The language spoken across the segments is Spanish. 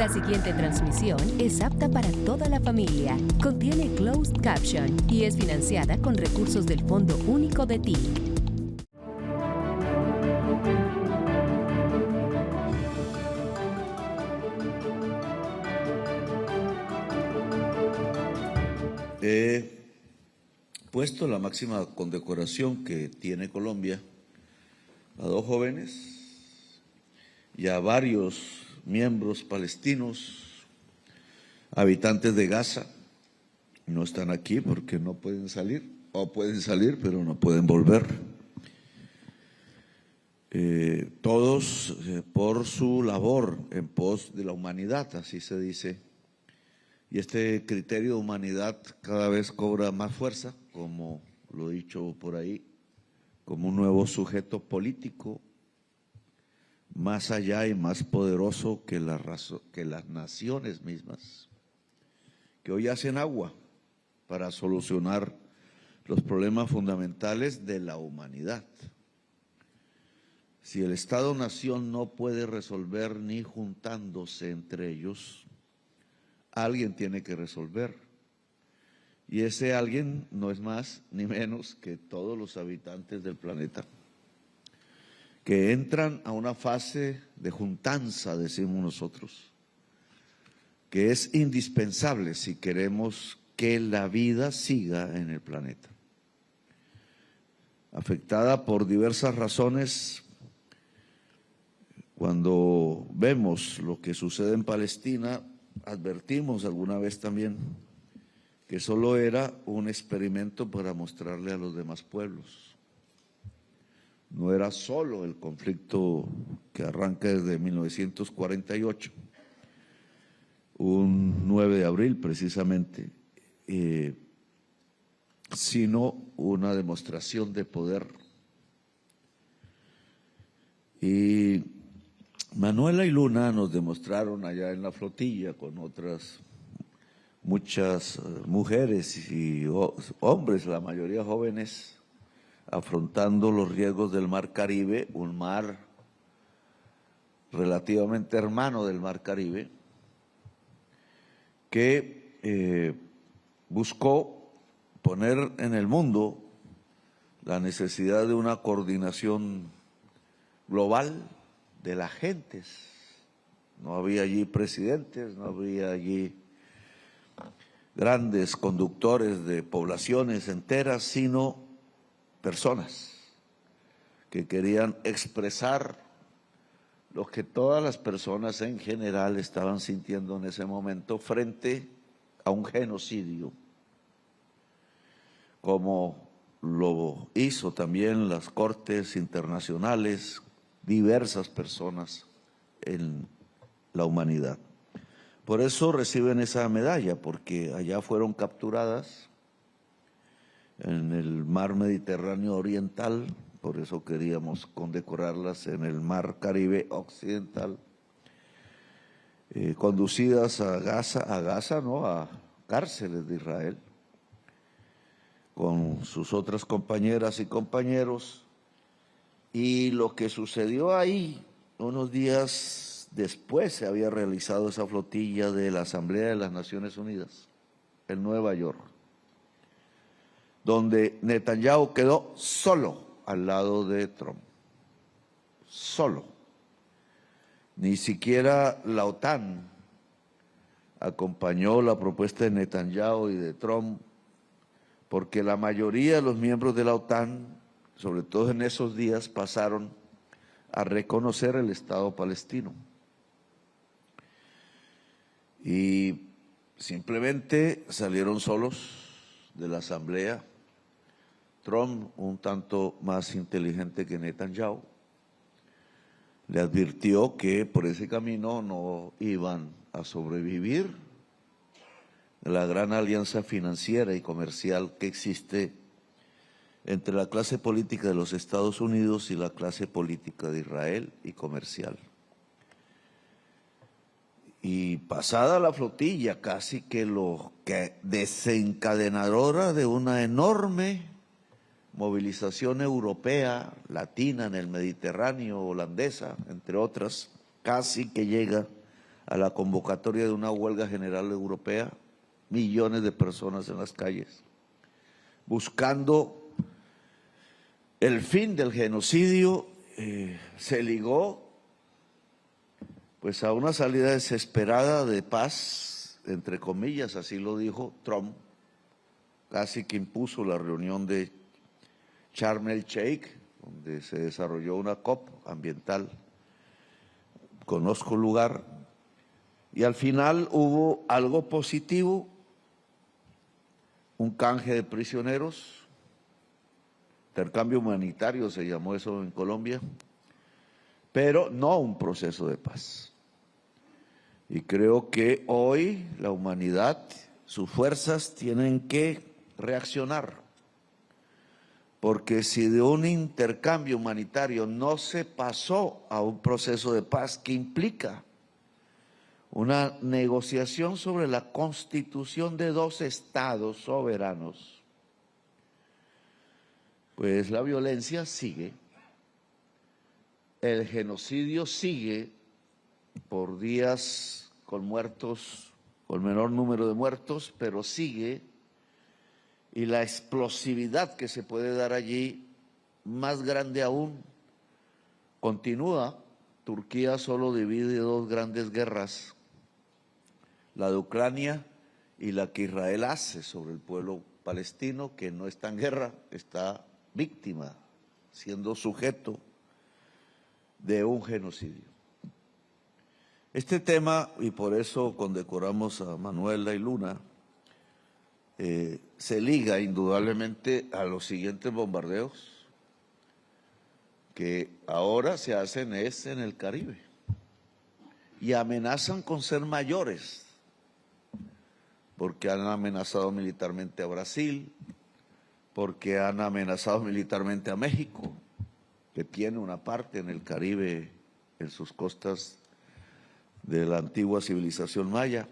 La siguiente transmisión es apta para toda la familia. Contiene closed caption y es financiada con recursos del Fondo Único de TIC. He puesto la máxima condecoración que tiene Colombia a dos jóvenes y a varios miembros palestinos, habitantes de Gaza. No están aquí porque no pueden salir, o pueden salir pero no pueden volver. Todos por su labor en pos de la humanidad, así se dice. Y este criterio de humanidad cada vez cobra más fuerza, como lo he dicho por ahí, como un nuevo sujeto político, más allá y más poderoso que las naciones mismas, que hoy hacen agua para solucionar los problemas fundamentales de la humanidad. Si el Estado-nación no puede resolver ni juntándose entre ellos, alguien tiene que resolver, y ese alguien no es más ni menos que todos los habitantes del planeta, que entran a una fase de juntanza, decimos nosotros, que es indispensable si queremos que la vida siga en el planeta. Afectada por diversas razones, cuando vemos lo que sucede en Palestina, advertimos alguna vez también que solo era un experimento para mostrarle a los demás pueblos. No era solo el conflicto que arranca desde 1948, un 9 de abril precisamente, sino una demostración de poder. Y Manuela y Luna nos demostraron allá en la flotilla con otras muchas mujeres y hombres, la mayoría jóvenes, afrontando los riesgos del Mar Caribe, un mar relativamente hermano del Mar Caribe, que buscó poner en el mundo la necesidad de una coordinación global de las gentes. No había allí presidentes, no había allí grandes conductores de poblaciones enteras, sino personas que querían expresar lo que todas las personas en general estaban sintiendo en ese momento frente a un genocidio, como lo hizo también las cortes internacionales, diversas personas en la humanidad. Por eso reciben esa medalla, porque allá fueron capturadas en el mar Mediterráneo Oriental, por eso queríamos condecorarlas en el mar Caribe Occidental, conducidas a Gaza, no, a cárceles de Israel, con sus otras compañeras y compañeros. Y lo que sucedió ahí, unos días después se había realizado esa flotilla de la Asamblea de las Naciones Unidas en Nueva York, donde Netanyahu quedó solo al lado de Trump, solo. Ni siquiera la OTAN acompañó la propuesta de Netanyahu y de Trump, porque la mayoría de los miembros de la OTAN, sobre todo en esos días, pasaron a reconocer el Estado palestino. Y simplemente salieron solos de la asamblea. Trump, un tanto más inteligente que Netanyahu, le advirtió que por ese camino no iban a sobrevivir la gran alianza financiera y comercial que existe entre la clase política de los Estados Unidos y la clase política de Israel y comercial. Y pasada la flotilla, casi que lo que desencadenadora de una enorme movilización europea, latina en el Mediterráneo, holandesa, entre otras, casi que llega a la convocatoria de una huelga general europea, millones de personas en las calles, buscando el fin del genocidio, se ligó pues a una salida desesperada de paz, entre comillas, así lo dijo Trump, casi que impuso la reunión de Sharm el Sheikh, donde se desarrolló una COP ambiental. Conozco el lugar, y al final hubo algo positivo, un canje de prisioneros, intercambio humanitario se llamó eso en Colombia, pero no un proceso de paz. Y creo que hoy la humanidad, sus fuerzas tienen que reaccionar, porque si de un intercambio humanitario no se pasó a un proceso de paz que implica una negociación sobre la constitución de 2 estados soberanos, pues la violencia sigue, el genocidio sigue por días con muertos, con menor número de muertos, pero sigue, y la explosividad que se puede dar allí, más grande aún, continúa. Turquía solo divide 2 grandes guerras, la de Ucrania y la que Israel hace sobre el pueblo palestino, que no está en guerra, está víctima, siendo sujeto de un genocidio. Este tema, y por eso condecoramos a Manuela y Luna, se liga indudablemente a los siguientes bombardeos que ahora se hacen en el Caribe y amenazan con ser mayores, porque han amenazado militarmente a Brasil, porque han amenazado militarmente a México, que tiene una parte en el Caribe, en sus costas de la antigua civilización maya,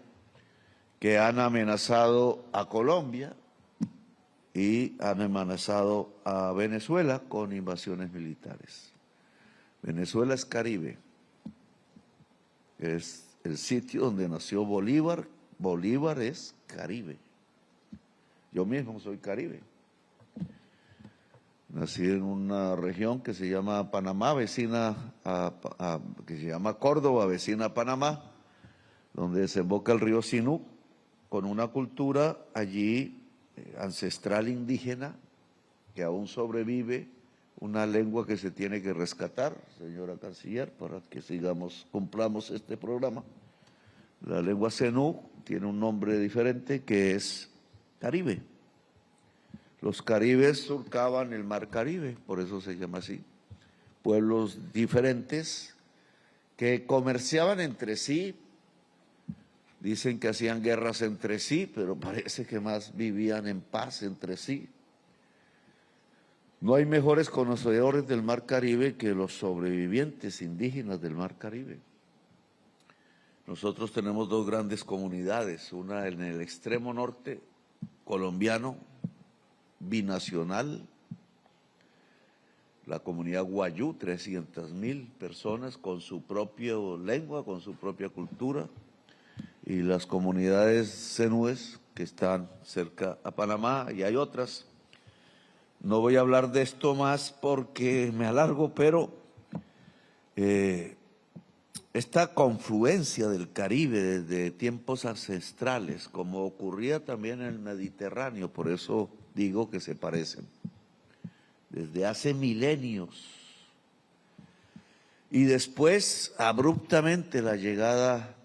que han amenazado a Colombia y han amenazado a Venezuela con invasiones militares. Venezuela es Caribe, es el sitio donde nació Bolívar. Bolívar es Caribe. Yo mismo soy Caribe. Nací en una región que se llama Panamá, vecina que se llama Córdoba, vecina a Panamá, donde desemboca el río Sinú, con una cultura allí ancestral indígena que aún sobrevive, una lengua que se tiene que rescatar, señora canciller, para que cumplamos este programa. La lengua zenú tiene un nombre diferente que es Caribe. Los caribes surcaban el mar Caribe, por eso se llama así. Pueblos diferentes que comerciaban entre sí, dicen que hacían guerras entre sí, pero parece que más vivían en paz entre sí. No hay mejores conocedores del mar Caribe que los sobrevivientes indígenas del mar Caribe. Nosotros tenemos 2 grandes comunidades, una en el extremo norte colombiano, binacional, la comunidad Guayú, 300.000 personas con su propia lengua, con su propia cultura, y las comunidades zenúes que están cerca a Panamá, y hay otras. No voy a hablar de esto más porque me alargo, pero esta confluencia del Caribe desde tiempos ancestrales, como ocurría también en el Mediterráneo, por eso digo que se parecen, desde hace milenios, y después abruptamente la llegada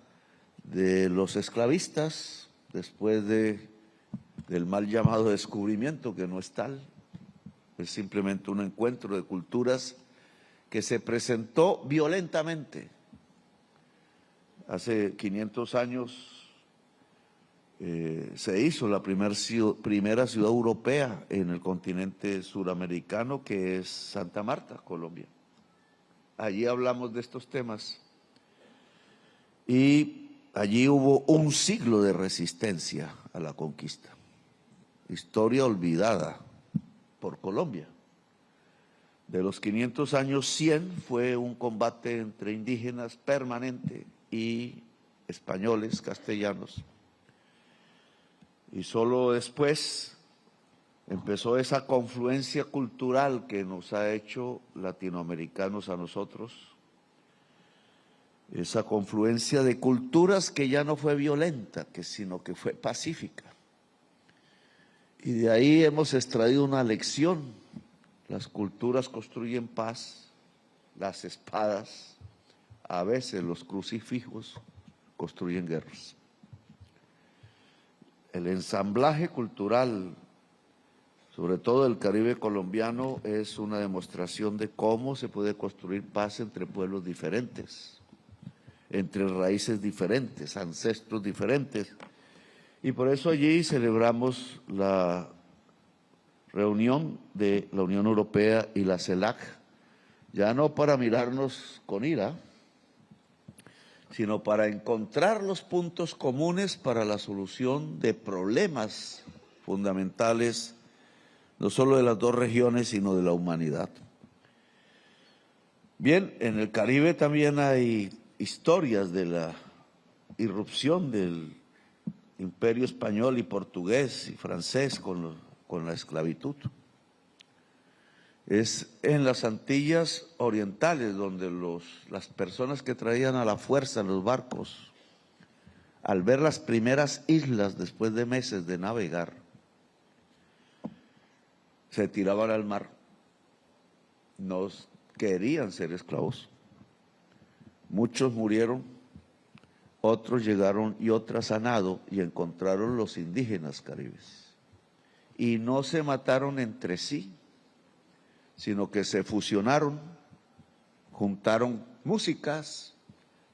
de los esclavistas, después del mal llamado descubrimiento, que no es tal, es simplemente un encuentro de culturas que se presentó violentamente. Hace 500 años se hizo la primera ciudad europea en el continente suramericano, que es Santa Marta, Colombia. Allí hablamos de estos temas y allí hubo un siglo de resistencia a la conquista, historia olvidada por Colombia. De los 500 años, 100 fue un combate entre indígenas permanente y españoles, castellanos, y solo después empezó esa confluencia cultural que nos ha hecho latinoamericanos a nosotros, esa confluencia de culturas que ya no fue violenta, sino que fue pacífica. Y de ahí hemos extraído una lección: las culturas construyen paz, las espadas, a veces los crucifijos, construyen guerras. El ensamblaje cultural, sobre todo el Caribe colombiano, es una demostración de cómo se puede construir paz entre pueblos diferentes, entre raíces diferentes, ancestros diferentes. Y por eso allí celebramos la reunión de la Unión Europea y la CELAC, ya no para mirarnos con ira, sino para encontrar los puntos comunes para la solución de problemas fundamentales, no solo de las dos regiones, sino de la humanidad. Bien, en el Caribe también hay historias de la irrupción del imperio español y portugués y francés con la esclavitud. Es en las Antillas Orientales donde las personas que traían a la fuerza los barcos, al ver las primeras islas después de meses de navegar, se tiraban al mar. No querían ser esclavos. Muchos murieron, otros llegaron y otras a nado y encontraron los indígenas caribes. Y no se mataron entre sí, sino que se fusionaron, juntaron músicas,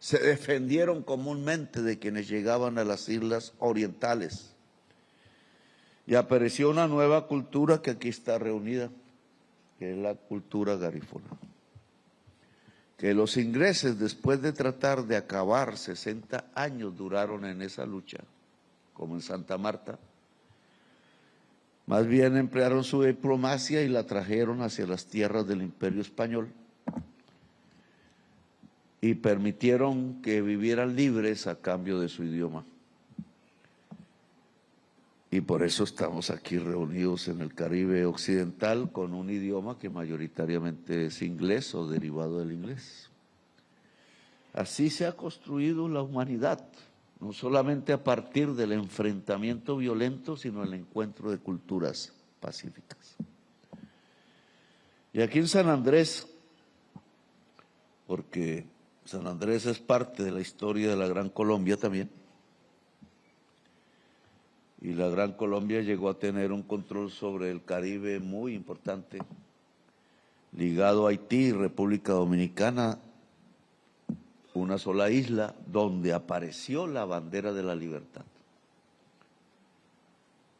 se defendieron comúnmente de quienes llegaban a las islas orientales. Y apareció una nueva cultura que aquí está reunida, que es la cultura garífuna. Que los ingleses, después de tratar de acabar, 60 años duraron en esa lucha, como en Santa Marta, más bien emplearon su diplomacia y la trajeron hacia las tierras del Imperio Español y permitieron que vivieran libres a cambio de su idioma. Y por eso estamos aquí reunidos en el Caribe occidental con un idioma que mayoritariamente es inglés o derivado del inglés. Así se ha construido la humanidad, no solamente a partir del enfrentamiento violento, sino el encuentro de culturas pacíficas. Y aquí en San Andrés, porque San Andrés es parte de la historia de la Gran Colombia también, y la Gran Colombia llegó a tener un control sobre el Caribe muy importante, ligado a Haití y República Dominicana, una sola isla donde apareció la bandera de la libertad.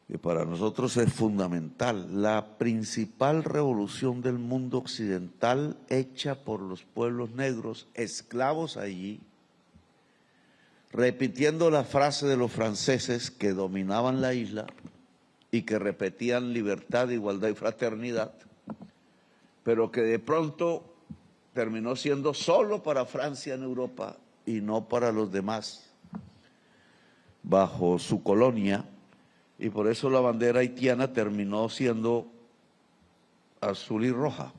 Que para nosotros es fundamental, la principal revolución del mundo occidental hecha por los pueblos negros, esclavos allí, repitiendo la frase de los franceses que dominaban la isla y que repetían libertad, igualdad y fraternidad, pero que de pronto terminó siendo solo para Francia en Europa y no para los demás, bajo su colonia, y por eso la bandera haitiana terminó siendo azul y roja,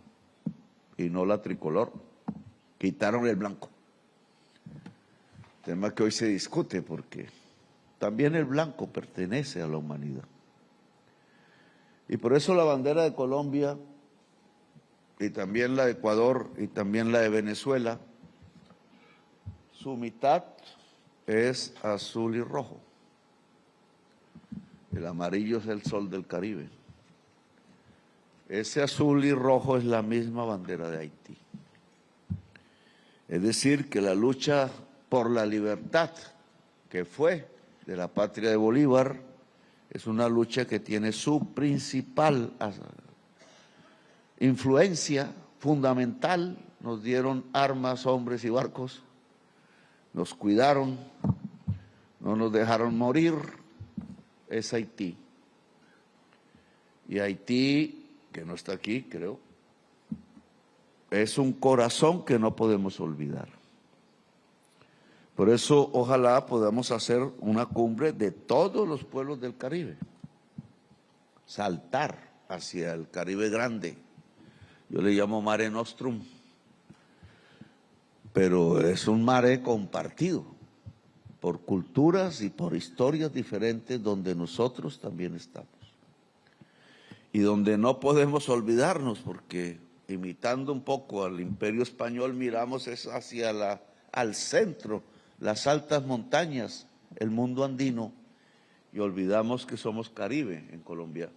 y no la tricolor. Quitaron el blanco. Tema que hoy se discute porque también el blanco pertenece a la humanidad. Y por eso la bandera de Colombia y también la de Ecuador y también la de Venezuela, su mitad es azul y rojo. El amarillo es el sol del Caribe. Ese azul y rojo es la misma bandera de Haití. Es decir, que la lucha por la libertad que fue de la patria de Bolívar es una lucha que tiene su principal influencia fundamental. Nos dieron armas, hombres y barcos, nos cuidaron, no nos dejaron morir, es Haití. Y Haití, que no está aquí, creo, es un corazón que no podemos olvidar. Por eso, ojalá podamos hacer una cumbre de todos los pueblos del Caribe, saltar hacia el Caribe grande. Yo le llamo Mare Nostrum, pero es un mare compartido por culturas y por historias diferentes donde nosotros también estamos. Y donde no podemos olvidarnos, porque imitando un poco al Imperio Español, miramos es hacia al centro, las altas montañas, el mundo andino, y olvidamos que somos Caribe en Colombia.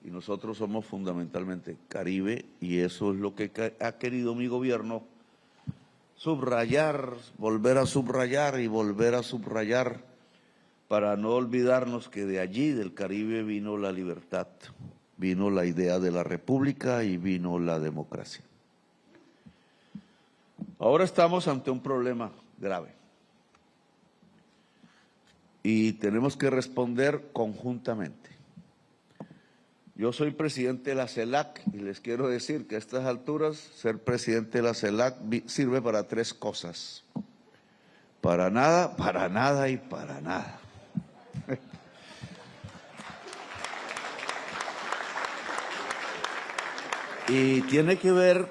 Y nosotros somos fundamentalmente Caribe, y eso es lo que ha querido mi gobierno subrayar, volver a subrayar y volver a subrayar, para no olvidarnos que de allí, del Caribe, vino la libertad, vino la idea de la república y vino la democracia. Ahora estamos ante un problema grave y tenemos que responder conjuntamente. Yo soy presidente de la CELAC y les quiero decir que a estas alturas ser presidente de la CELAC sirve para tres cosas: para nada y para nada. Y tiene que ver,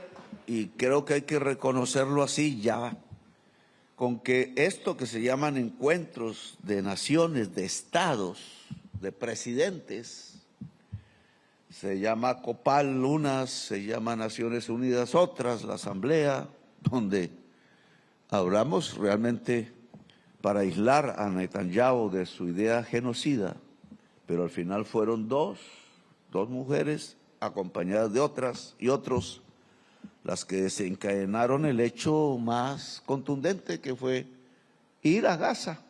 y creo que hay que reconocerlo así ya, con que esto que se llaman encuentros de naciones, de estados, de presidentes, se llama COPAL unas, se llama Naciones Unidas otras, la Asamblea, donde hablamos realmente para aislar a Netanyahu de su idea genocida, pero al final fueron dos mujeres acompañadas de otras y otros, las que desencadenaron el hecho más contundente, que fue ir a Gaza.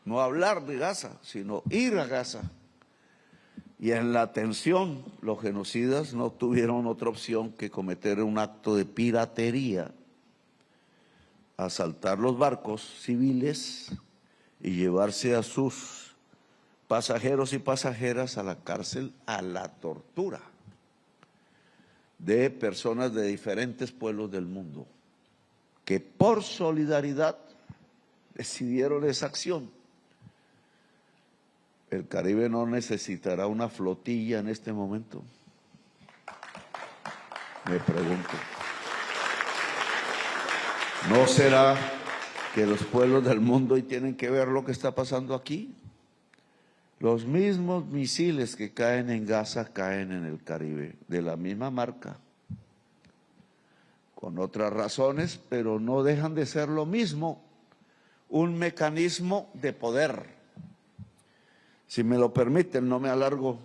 No hablar de Gaza, sino ir a Gaza. Y en la tensión, los genocidas no tuvieron otra opción que cometer un acto de piratería, asaltar los barcos civiles y llevarse a sus pasajeros y pasajeras a la cárcel, a la tortura de personas de diferentes pueblos del mundo, que por solidaridad decidieron esa acción. El Caribe no necesitará una flotilla en este momento, me pregunto. ¿No será que los pueblos del mundo hoy tienen que ver lo que está pasando aquí? Los mismos misiles que caen en Gaza caen en el Caribe, de la misma marca, con otras razones, pero no dejan de ser lo mismo, un mecanismo de poder. Si me lo permiten, no me alargo,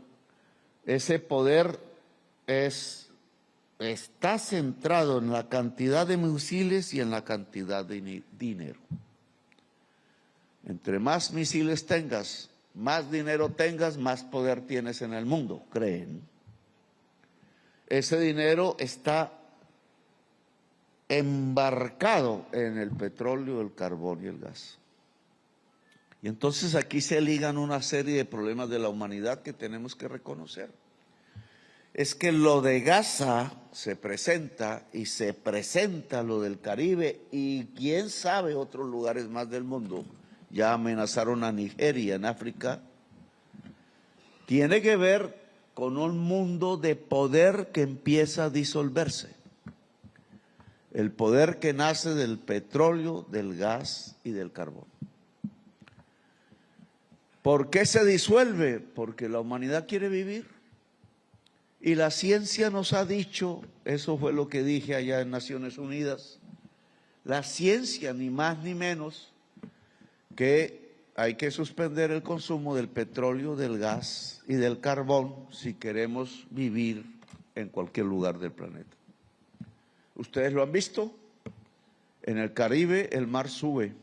ese poder está centrado en la cantidad de misiles y en la cantidad de dinero. Entre más misiles tengas, más dinero tengas, más poder tienes en el mundo, creen. Ese dinero está embarcado en el petróleo, el carbón y el gas. Y entonces aquí se ligan una serie de problemas de la humanidad que tenemos que reconocer. Es que lo de Gaza se presenta y se presenta lo del Caribe y quién sabe otros lugares más del mundo. Ya amenazaron a Nigeria en África. Tiene que ver con un mundo de poder que empieza a disolverse. El poder que nace del petróleo, del gas y del carbón. ¿Por qué se disuelve? Porque la humanidad quiere vivir. Y la ciencia nos ha dicho, eso fue lo que dije allá en Naciones Unidas, la ciencia ni más ni menos que hay que suspender el consumo del petróleo, del gas y del carbón si queremos vivir en cualquier lugar del planeta. ¿Ustedes lo han visto? En el Caribe el mar sube.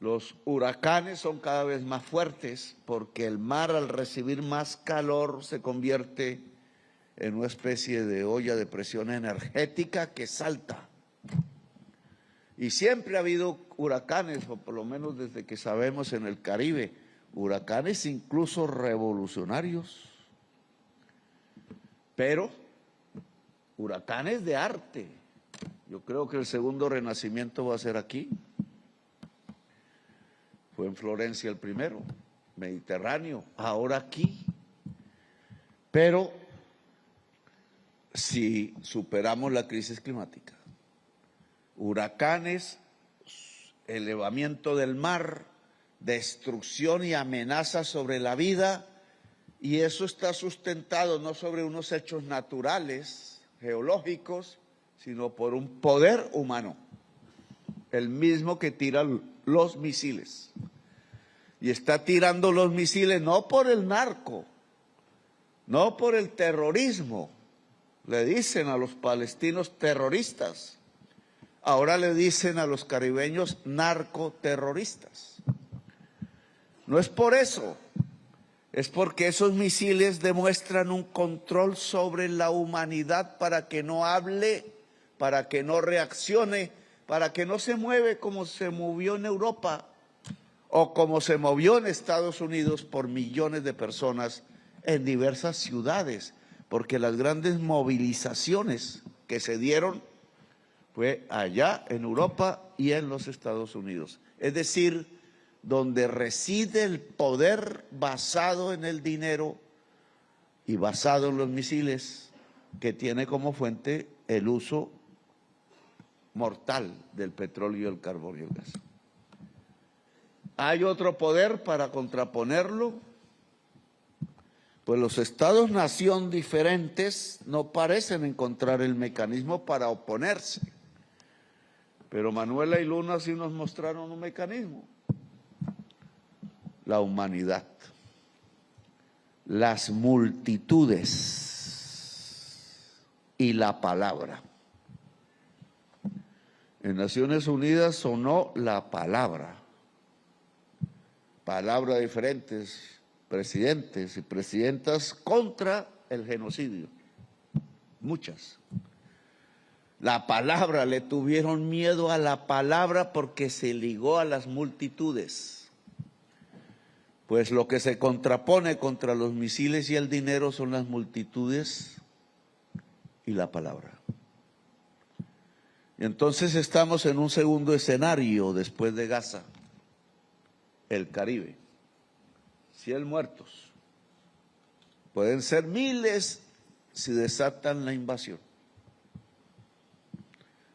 Los huracanes son cada vez más fuertes porque el mar, al recibir más calor, se convierte en una especie de olla de presión energética que salta. Y siempre ha habido huracanes, o por lo menos desde que sabemos en el Caribe, huracanes incluso revolucionarios, pero huracanes de arte. Yo creo que el segundo renacimiento va a ser aquí. Fue en Florencia el primero, Mediterráneo, ahora aquí. Pero si superamos la crisis climática, huracanes, elevamiento del mar, destrucción y amenaza sobre la vida, y eso está sustentado no sobre unos hechos naturales, geológicos, sino por un poder humano, el mismo que tira los misiles. Y está tirando los misiles no por el narco, no por el terrorismo. Le dicen a los palestinos terroristas. Ahora le dicen a los caribeños narcoterroristas. No es por eso, es porque esos misiles demuestran un control sobre la humanidad para que no hable, para que no reaccione, para que no se mueve como se movió en Europa o como se movió en Estados Unidos por millones de personas en diversas ciudades, porque las grandes movilizaciones que se dieron fue allá en Europa y en los Estados Unidos. Es decir, donde reside el poder basado en el dinero y basado en los misiles, que tiene como fuente el uso mortal del petróleo, el carbón y el gas. ¿Hay otro poder para contraponerlo? Pues los estados-nación diferentes no parecen encontrar el mecanismo para oponerse. Pero Manuela y Luna sí nos mostraron un mecanismo. La humanidad, las multitudes y la palabra. En Naciones Unidas sonó la palabra de diferentes presidentes y presidentas contra el genocidio, muchas. La palabra, le tuvieron miedo a la palabra porque se ligó a las multitudes. Pues lo que se contrapone contra los misiles y el dinero son las multitudes y la palabra. Y entonces estamos en un segundo escenario después de Gaza, el Caribe. 100 muertos. Pueden ser miles si desatan la invasión.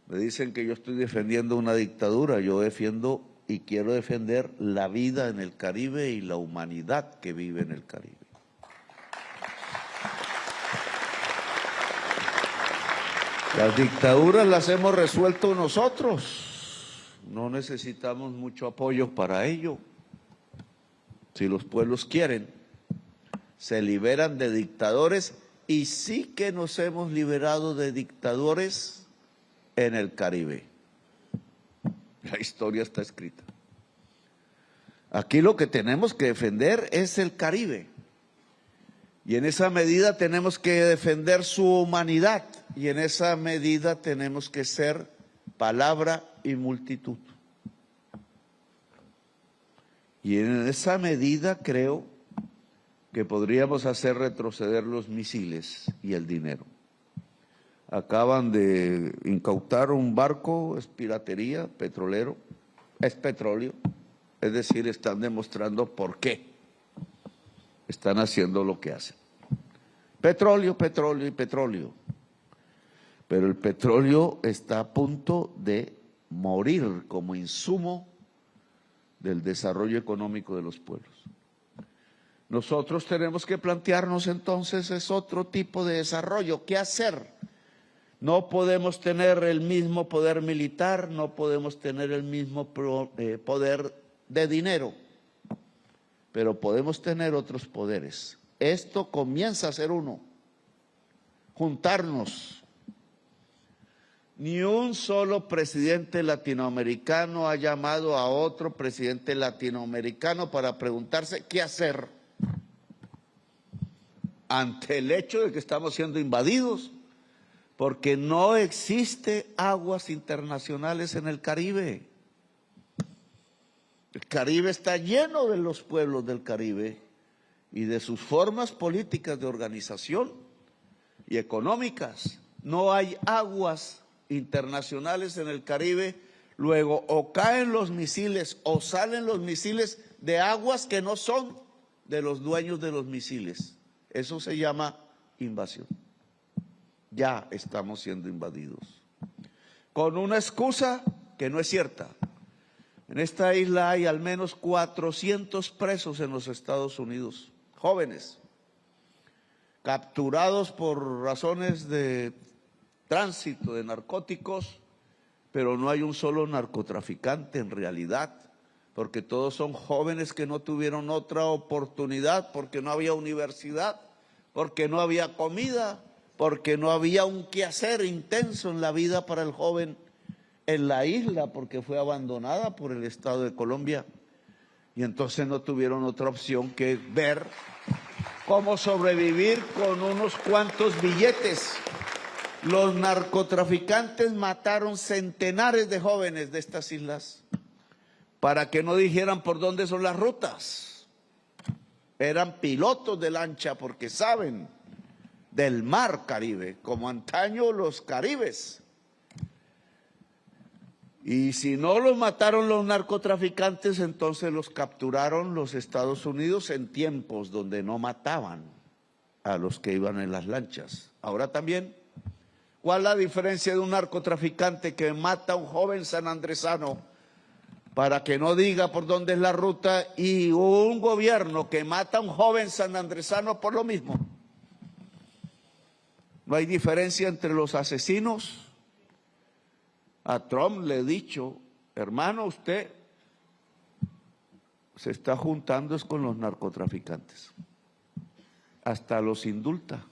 Me dicen que yo estoy defendiendo una dictadura. Yo defiendo y quiero defender la vida en el Caribe y la humanidad que vive en el Caribe. Las dictaduras las hemos resuelto nosotros. No necesitamos mucho apoyo para ello. Si los pueblos quieren, se liberan de dictadores, y sí que nos hemos liberado de dictadores en el Caribe. La historia está escrita. Aquí lo que tenemos que defender es el Caribe. Y en esa medida tenemos que defender su humanidad. Y en esa medida tenemos que ser palabra y multitud. Y en esa medida creo que podríamos hacer retroceder los misiles y el dinero. Acaban de incautar un barco, es piratería, petrolero, es petróleo. Es decir, están demostrando por qué están haciendo lo que hacen. Petróleo, petróleo y petróleo. Pero el petróleo está a punto de morir como insumo del desarrollo económico de los pueblos. Nosotros tenemos que plantearnos entonces es otro tipo de desarrollo. ¿Qué hacer? No podemos tener el mismo poder militar, no podemos tener el mismo poder de dinero, pero podemos tener otros poderes. Esto comienza a ser uno, juntarnos. Ni un solo presidente latinoamericano ha llamado a otro presidente latinoamericano para preguntarse qué hacer ante el hecho de que estamos siendo invadidos, porque no existe aguas internacionales en el Caribe. El Caribe está lleno de los pueblos del Caribe y de sus formas políticas de organización y económicas. No hay aguas internacionales en el Caribe, luego o caen los misiles o salen los misiles de aguas que no son de los dueños de los misiles. Eso se llama invasión. Ya estamos siendo invadidos. Con una excusa que no es cierta. En esta isla hay al menos 400 presos en los Estados Unidos, jóvenes, capturados por razones de tránsito de narcóticos, pero no hay un solo narcotraficante en realidad, porque todos son jóvenes que no tuvieron otra oportunidad, porque no había universidad, porque no había comida, porque no había un quehacer intenso en la vida para el joven en la isla, porque fue abandonada por el Estado de Colombia, y entonces no tuvieron otra opción que ver cómo sobrevivir con unos cuantos billetes. Los narcotraficantes mataron centenares de jóvenes de estas islas para que no dijeran por dónde son las rutas. Eran pilotos de lancha porque saben del mar Caribe, como antaño los caribes. Y si no los mataron los narcotraficantes, entonces los capturaron los Estados Unidos en tiempos donde no mataban a los que iban en las lanchas. Ahora también, ¿cuál es la diferencia de un narcotraficante que mata a un joven sanandresano para que no diga por dónde es la ruta y un gobierno que mata a un joven sanandresano por lo mismo? No hay diferencia entre los asesinos. A Trump le he dicho, hermano, usted se está juntando es con los narcotraficantes. Hasta los indulta.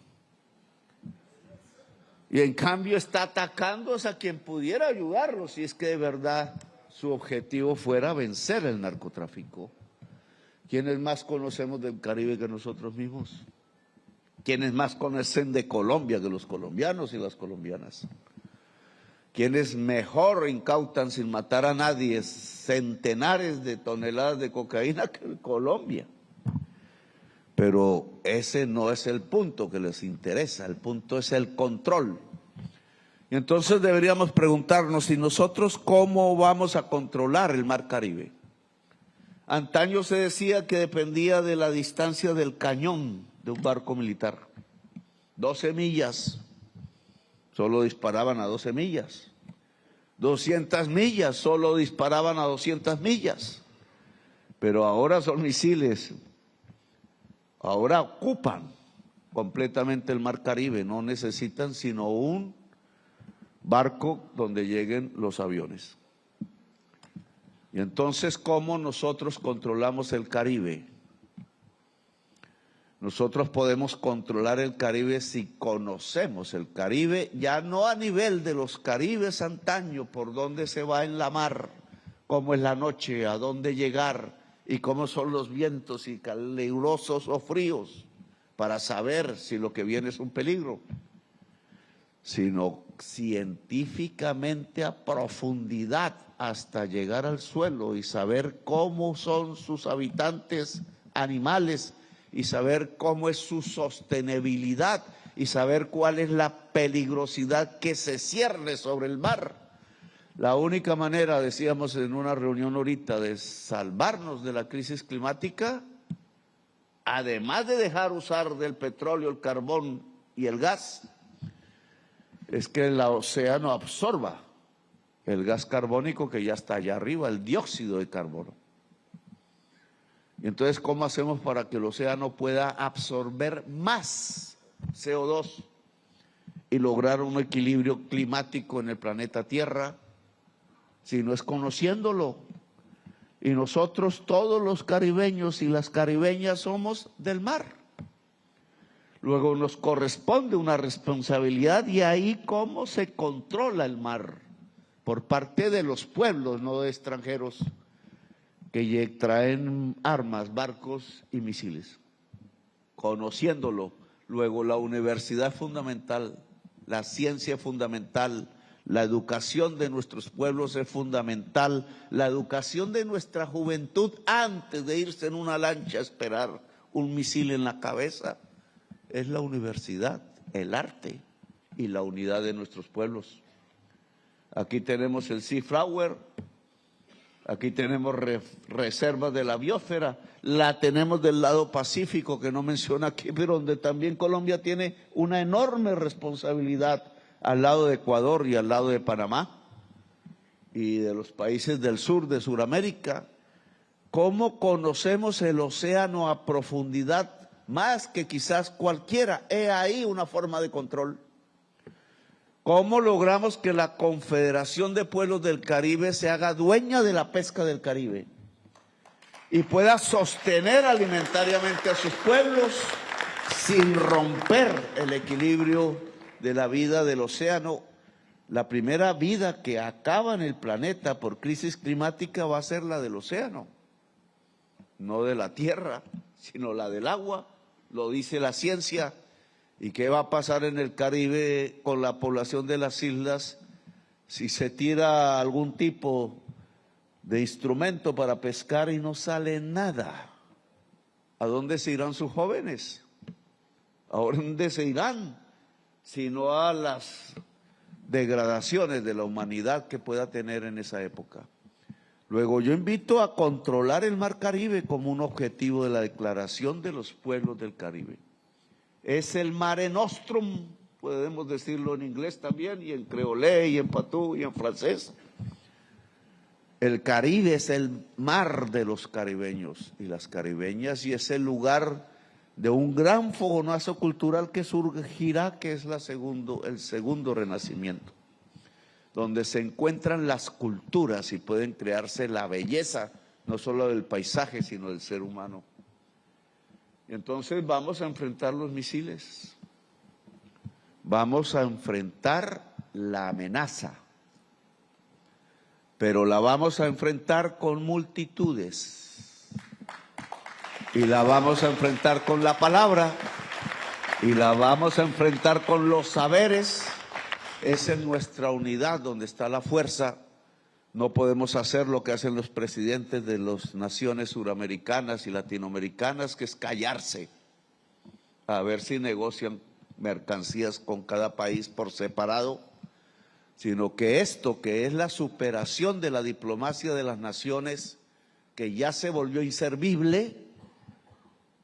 Y en cambio está atacando a quien pudiera ayudarlo, si es que de verdad su objetivo fuera vencer el narcotráfico. ¿Quiénes más conocemos del Caribe que nosotros mismos? ¿Quiénes más conocen de Colombia que los colombianos y las colombianas? ¿Quiénes mejor incautan sin matar a nadie centenares de toneladas de cocaína que Colombia? Pero ese no es el punto que les interesa, el punto es el control. Y entonces deberíamos preguntarnos, ¿y nosotros cómo vamos a controlar el mar Caribe? Antaño se decía que dependía de la distancia del cañón de un barco militar. 12 millas, solo disparaban a 12 millas. 200 millas, solo disparaban a 200 millas. Pero ahora son misiles. Ahora ocupan completamente el mar Caribe, no necesitan sino un barco donde lleguen los aviones. Y entonces, ¿cómo nosotros controlamos el Caribe? Nosotros podemos controlar el Caribe si conocemos el Caribe, ya no a nivel de los Caribes antaño, por dónde se va en la mar, cómo es la noche, a dónde llegar y cómo son los vientos, y calurosos o fríos, para saber si lo que viene es un peligro, sino científicamente a profundidad hasta llegar al suelo y saber cómo son sus habitantes animales, y saber cómo es su sostenibilidad y saber cuál es la peligrosidad que se cierne sobre el mar. La única manera, decíamos en una reunión ahorita, de salvarnos de la crisis climática, además de dejar usar del petróleo, el carbón y el gas, es que el océano absorba el gas carbónico que ya está allá arriba, el dióxido de carbono. Y entonces, ¿cómo hacemos para que el océano pueda absorber más CO2 y lograr un equilibrio climático en el planeta Tierra? Si no es conociéndolo. Y nosotros, todos los caribeños y las caribeñas, somos del mar. Luego nos corresponde una responsabilidad, y ahí cómo se controla el mar por parte de los pueblos, no de extranjeros, que traen armas, barcos y misiles. Conociéndolo, luego la universidad es fundamental, la ciencia es fundamental, la educación de nuestros pueblos es fundamental, la educación de nuestra juventud antes de irse en una lancha a esperar un misil en la cabeza, es la universidad, el arte y la unidad de nuestros pueblos. Aquí tenemos el Sea Flower, aquí tenemos reservas de la biosfera, la tenemos del lado Pacífico, que no menciona aquí, pero donde también Colombia tiene una enorme responsabilidad al lado de Ecuador y al lado de Panamá y de los países del sur de Sudamérica. ¿Cómo conocemos el océano a profundidad más que quizás cualquiera? He ahí una forma de control. ¿Cómo logramos que la Confederación de Pueblos del Caribe se haga dueña de la pesca del Caribe y pueda sostener alimentariamente a sus pueblos sin romper el equilibrio de la vida del océano? La primera vida que acaba en el planeta por crisis climática va a ser la del océano, no de la tierra, sino la del agua, lo dice la ciencia. ¿Y qué va a pasar en el Caribe con la población de las islas si se tira algún tipo de instrumento para pescar y no sale nada? ¿A dónde se irán sus jóvenes? ¿A dónde se irán? Sino a las degradaciones de la humanidad que pueda tener en esa época. Luego yo invito a controlar el Mar Caribe como un objetivo de la Declaración de los Pueblos del Caribe. Es el Mare Nostrum, podemos decirlo en inglés también, y en creolé, y en patú, y en francés. El Caribe es el mar de los caribeños y las caribeñas, y es el lugar de un gran fogonazo cultural que surgirá, que es el segundo renacimiento, donde se encuentran las culturas y pueden crearse la belleza, no solo del paisaje, sino del ser humano. Y entonces vamos a enfrentar los misiles, vamos a enfrentar la amenaza, pero la vamos a enfrentar con multitudes, y la vamos a enfrentar con la palabra, y la vamos a enfrentar con los saberes. Es en nuestra unidad donde está la fuerza. No podemos hacer lo que hacen los presidentes de las naciones suramericanas y latinoamericanas, que es callarse, a ver si negocian mercancías con cada país por separado, sino que esto, que es la superación de la diplomacia de las naciones, que ya se volvió inservible,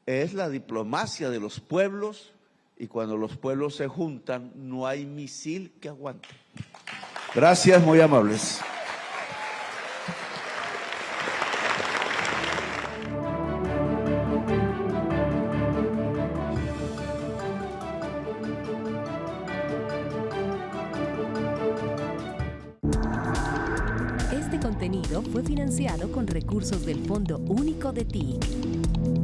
es la diplomacia de los pueblos, y cuando los pueblos se juntan, no hay misil que aguante. Gracias, muy amables. Este contenido fue financiado con recursos del Fondo Único de TIC.